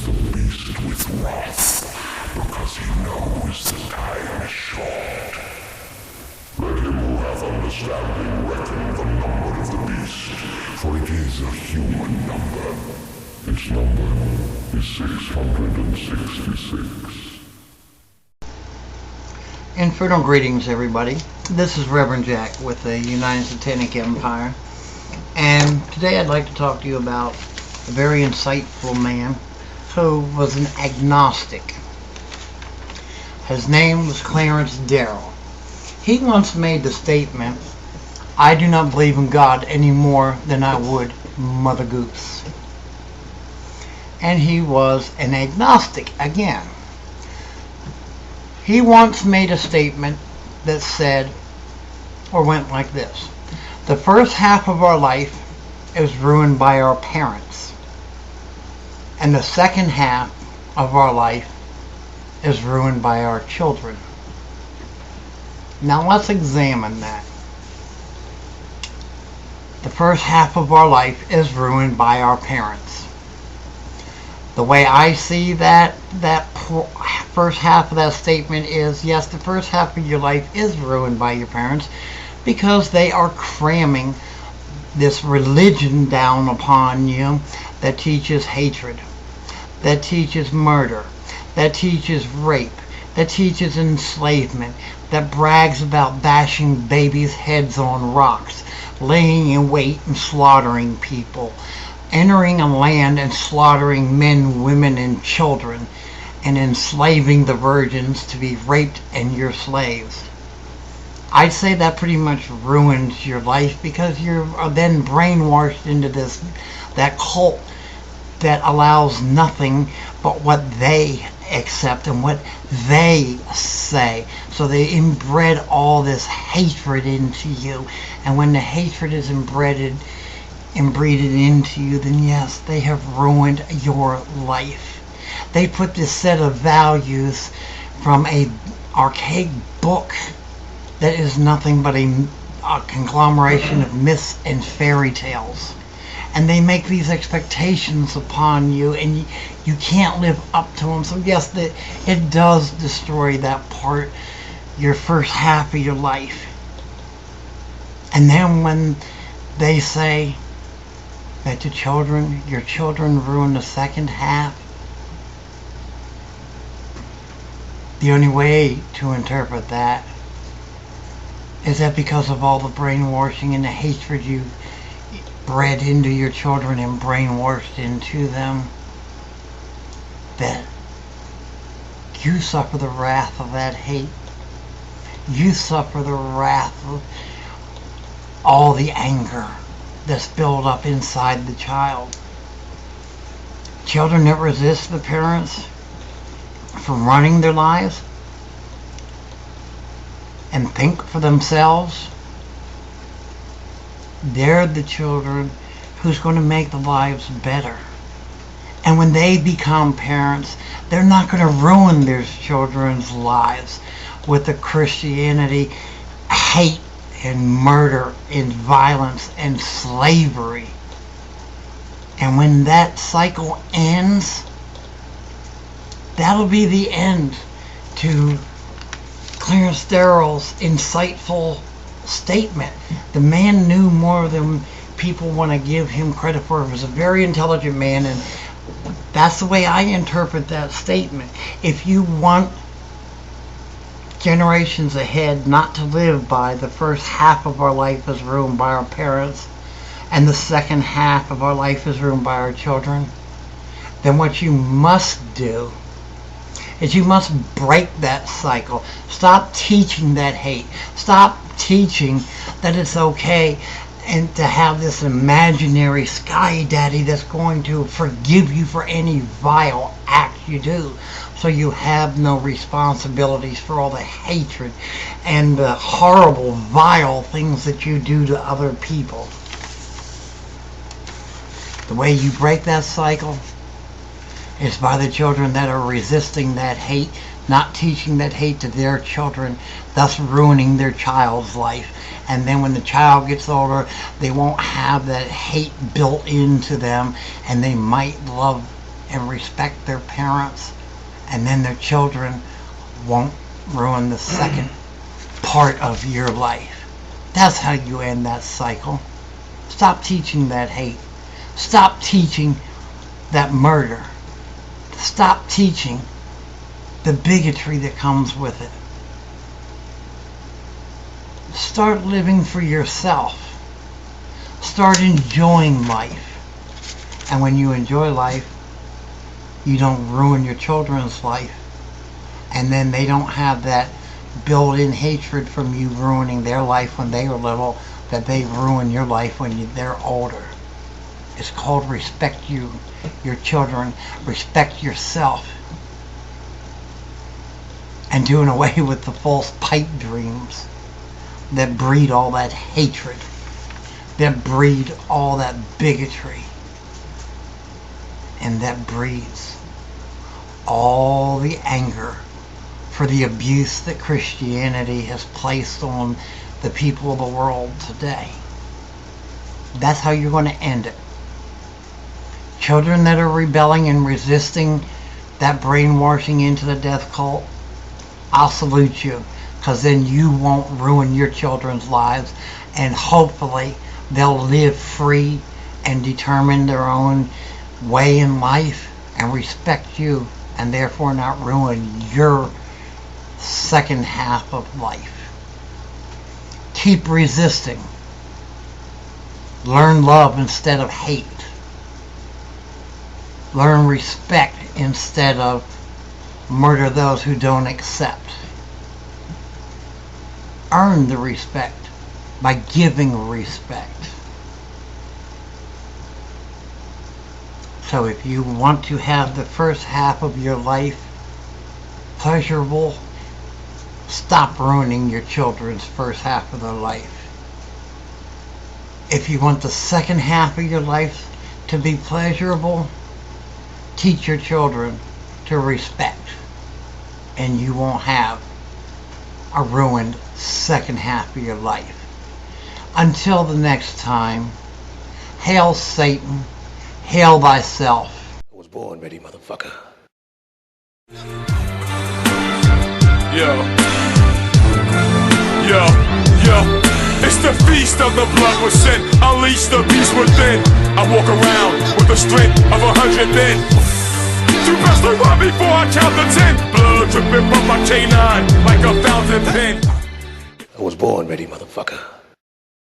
the beast with wrath, because he knows the time is short. Let him who hath understanding reckon the number of the beast, for it is a human number. Its number is 666. Infernal greetings, everybody. This is Reverend Jack with the United Satanic Empire, and today I'd like to talk to you about a very insightful man who was an agnostic. His name was Clarence Darrow. He once made the statement, "I do not believe in God any more than I would Mother Goose." And he was an agnostic again. He once made a statement that said, or went like this: the first half of our life is ruined by our parents, and the second half of our life is ruined by our children. Now let's examine that. The first half of our life is ruined by our parents. The way I see that first half of that statement is, yes, the first half of your life is ruined by your parents because they are cramming this religion down upon you that teaches hatred, that teaches murder, that teaches rape, that teaches enslavement, that brags about bashing babies' heads on rocks, laying in wait and slaughtering people, entering a land and slaughtering men, women, and children, and enslaving the virgins to be raped and your slaves. I'd say that pretty much ruins your life because you're then brainwashed into that cult that allows nothing but what they accept and what they say. So they inbred all this hatred into you, and when the hatred is inbreeded into you, then yes, they have ruined your life. They put this set of values from a archaic book that is nothing but a conglomeration of myths and fairy tales. And they make these expectations upon you, and you can't live up to them. So yes, it does destroy that part, your first half of your life. And then when they say that your children ruin the second half, the only way to interpret that is that because of all the brainwashing and the hatred you bred into your children and brainwashed into them, that you suffer the wrath of that hate. You suffer the wrath of all the anger that's built up inside the child. Children that resist the parents from running their lives and think for themselves, they're the children who's going to make the lives better. And when they become parents, they're not going to ruin their children's lives with the Christianity, hate, and murder, and violence, and slavery. And when that cycle ends, that'll be the end to Clarence Darrow's insightful statement. The man knew more than people want to give him credit for. He was a very intelligent man, and that's the way I interpret that statement. If you want generations ahead not to live by the first half of our life is ruined by our parents and the second half of our life is ruined by our children, then what you must do is you must break that cycle. Stop teaching that hate. Stop teaching that it's okay and to have this imaginary sky daddy that's going to forgive you for any vile act you do. So you have no responsibilities for all the hatred and the horrible, vile things that you do to other people. The way you break that cycle is by the children that are resisting that hate, not teaching that hate to their children, thus ruining their child's life. And then when the child gets older, they won't have that hate built into them, and they might love and respect their parents, and then their children won't ruin the second part of your life. That's how you end that cycle. Stop teaching that hate. Stop teaching that murder. Stop teaching the bigotry that comes with it. Start living for yourself. Start enjoying life. And when you enjoy life, you don't ruin your children's life. And then they don't have that built-in hatred from you ruining their life when they were little, that they ruin your life when they're older. It's called respect you, your children, respect yourself. And doing away with the false pipe dreams that breed all that hatred, that breed all that bigotry, and that breeds all the anger for the abuse that Christianity has placed on the people of the world today. That's how you're going to end it. Children that are rebelling and resisting that brainwashing into the death cult, I'll salute you, because then you won't ruin your children's lives, and hopefully they'll live free and determine their own way in life and respect you, and therefore not ruin your second half of life. Keep resisting. Learn love instead of hate. Learn respect instead of murder those who don't accept. Earn the respect by giving respect. So if you want to have the first half of your life pleasurable, stop ruining your children's first half of their life. If you want the second half of your life to be pleasurable, teach your children to respect, and you won't have a ruined second half of your life. Until the next time, hail Satan, hail thyself. I was born ready, motherfucker. Yo, it's the feast of the blood was sent. Unleash the beast within. I walk around with the strength of 100 men. Too fast to run before I count to 10. Blood dripping from my canine like a fountain pen. I was born ready, motherfucker.